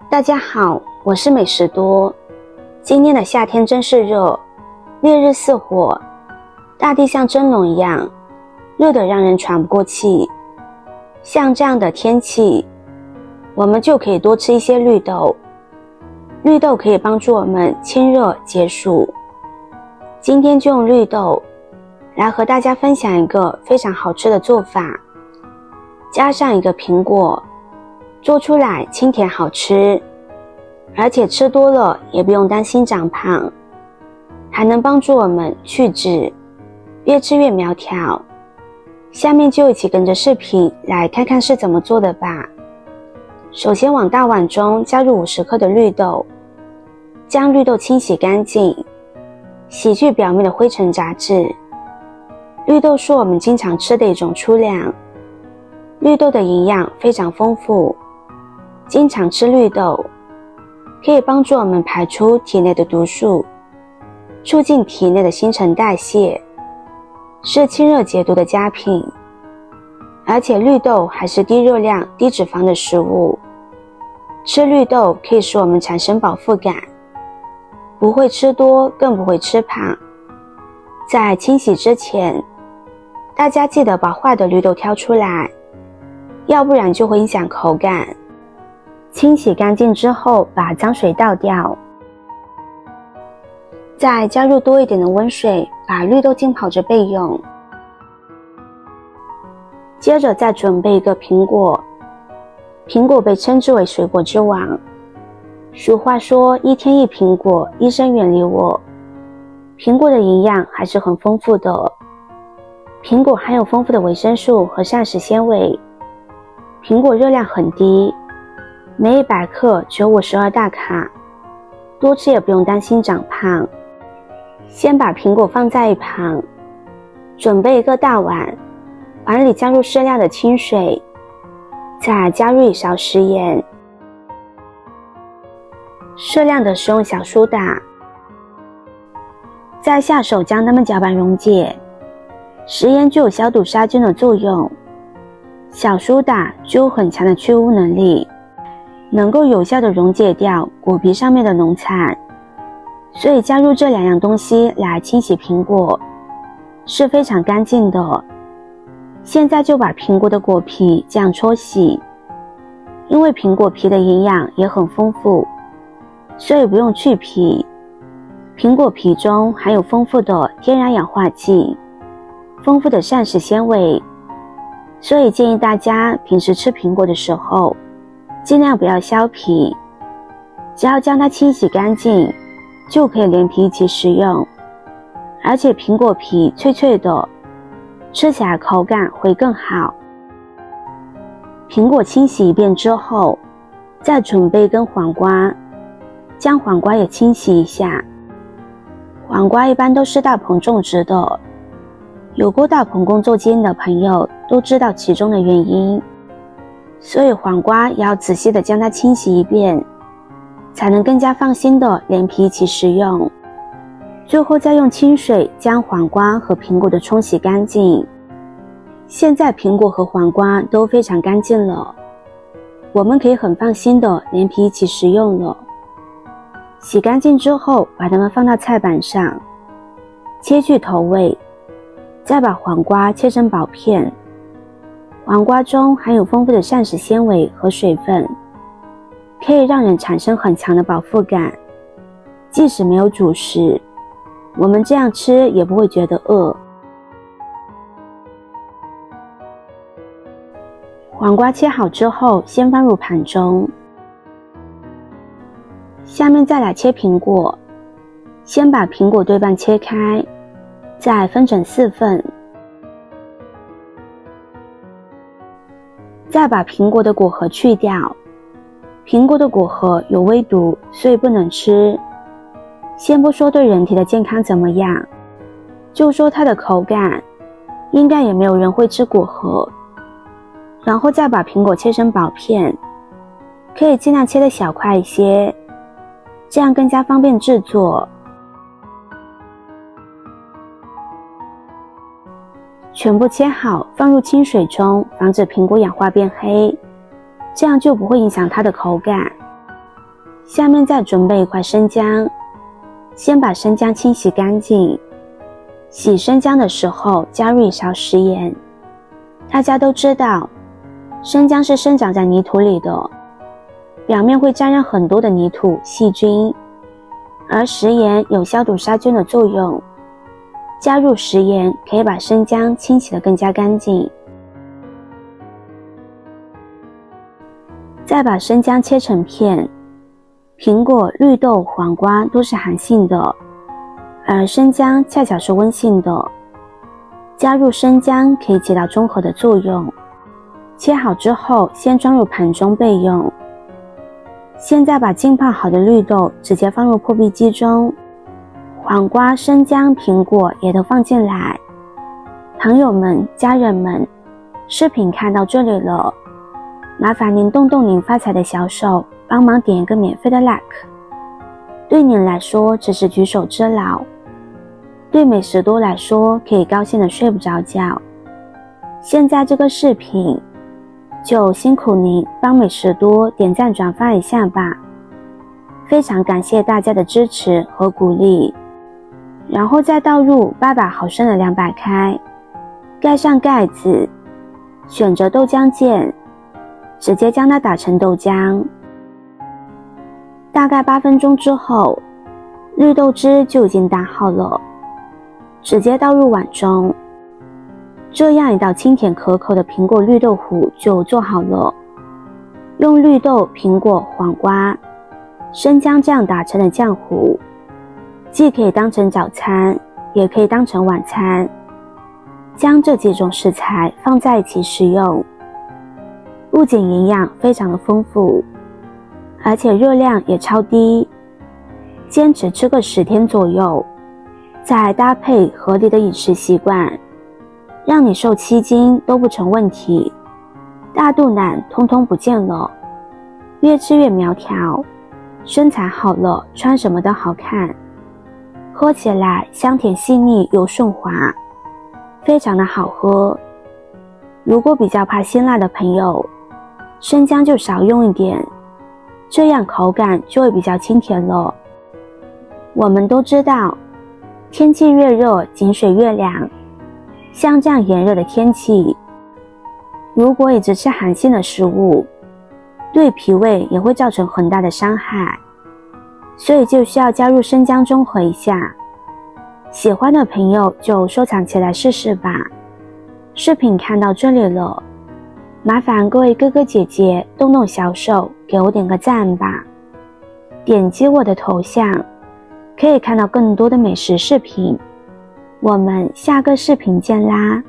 大家好，我是美食多。今天的夏天真是热，烈日似火，大地像蒸笼一样，热得让人喘不过气。像这样的天气，我们就可以多吃一些绿豆。绿豆可以帮助我们清热解暑。今天就用绿豆来和大家分享一个非常好吃的做法，加上一个苹果，做出来清甜好吃，而且吃多了也不用担心长胖，还能帮助我们去脂，越吃越苗条。下面就一起跟着视频来看看是怎么做的吧。首先往大碗中加入50克的绿豆，将绿豆清洗干净，洗去表面的灰尘杂质。绿豆是我们经常吃的一种粗粮，绿豆的营养非常丰富，经常吃绿豆可以帮助我们排出体内的毒素，促进体内的新陈代谢，是清热解毒的佳品。而且绿豆还是低热量低脂肪的食物，吃绿豆可以使我们产生饱腹感，不会吃多更不会吃胖。在清洗之前，大家记得把坏的绿豆挑出来，要不然就会影响口感。清洗干净之后，把脏水倒掉，再加入多一点的温水，把绿豆浸泡着备用。接着再准备一个苹果，苹果被称之为水果之王。俗话说1天1苹果，医生远离我。苹果的营养还是很丰富的，苹果含有丰富的维生素和膳食纤维，苹果热量很低，每100克只有52大卡，多吃也不用担心长胖。先把苹果放在一旁，准备一个大碗，碗里加入适量的清水，再加入1勺食盐，适量的食用小苏打，再下手将它们搅拌溶解。食盐具有消毒杀菌的作用，小苏打具有很强的去污能力，能够有效地溶解掉果皮上面的农残，所以加入这2样东西来清洗苹果是非常干净的。现在就把苹果的果皮这样搓洗，因为苹果皮的营养也很丰富，所以不用去皮。苹果皮中含有丰富的天然氧化剂，丰富的膳食纤维，所以建议大家平时吃苹果的时候尽量不要削皮，只要将它清洗干净就可以连皮一起食用。而且苹果皮脆脆的，吃起来口感会更好。苹果清洗一遍之后，再准备一根黄瓜，将黄瓜也清洗一下。黄瓜一般都是大棚种植的，有过大棚工作经验的朋友都知道其中的原因，所以黄瓜也要仔细的将它清洗一遍，才能更加放心的连皮一起食用。最后再用清水将黄瓜和苹果的冲洗干净。现在苹果和黄瓜都非常干净了，我们可以很放心的连皮一起食用了。洗干净之后，把它们放到菜板上，切去头尾，再把黄瓜切成薄片。黄瓜中含有丰富的膳食纤维和水分，可以让人产生很强的饱腹感，即使没有主食，我们这样吃也不会觉得饿。黄瓜切好之后，先放入盘中。下面再来切苹果，先把苹果对半切开，再分成4份，再把苹果的果核去掉。苹果的果核有微毒，所以不能吃。先不说对人体的健康怎么样，就说它的口感，应该也没有人会吃果核。然后再把苹果切成薄片，可以尽量切得小块一些，这样更加方便制作。全部切好，放入清水中，防止苹果氧化变黑，这样就不会影响它的口感。下面再准备一块生姜，先把生姜清洗干净。洗生姜的时候加入1勺食盐。大家都知道，生姜是生长在泥土里的，表面会沾染很多的泥土细菌，而食盐有消毒杀菌的作用。加入食盐可以把生姜清洗得更加干净。再把生姜切成片。苹果、绿豆、黄瓜都是寒性的，而生姜恰巧是温性的。加入生姜可以起到中和的作用。切好之后，先装入盘中备用。现在把浸泡好的绿豆直接放入破壁机中，黄瓜、生姜、苹果也都放进来。朋友们、家人们，视频看到这里了，麻烦您动动您发财的小手，帮忙点一个免费的 like， 对您来说只是举手之劳，对美食多来说可以高兴的睡不着觉。现在这个视频就辛苦您帮美食多点赞转发一下吧，非常感谢大家的支持和鼓励。然后再倒入800毫升的凉白开，盖上盖子，选择豆浆键，直接将它打成豆浆。大概8分钟之后，绿豆汁就已经打好了，直接倒入碗中。这样一道清甜可口的苹果绿豆糊就做好了。用绿豆、苹果、黄瓜、生姜酱打成的酱糊，既可以当成早餐，也可以当成晚餐。将这几种食材放在一起食用，不仅营养非常的丰富，而且热量也超低。坚持吃个10天左右，再搭配合理的饮食习惯，让你瘦7斤都不成问题，大肚腩通通不见了，越吃越苗条，身材好了，穿什么都好看，喝起来香甜细腻又顺滑，非常的好喝。如果比较怕辛辣的朋友，生姜就少用一点，这样口感就会比较清甜了。我们都知道，天气越热，井水越凉。像这样炎热的天气，如果一直吃寒性的食物，对脾胃也会造成很大的伤害，所以就需要加入生姜中和一下。喜欢的朋友就收藏起来试试吧。视频看到这里了，麻烦各位哥哥姐姐动动小手给我点个赞吧。点击我的头像，可以看到更多的美食视频。我们下个视频见啦！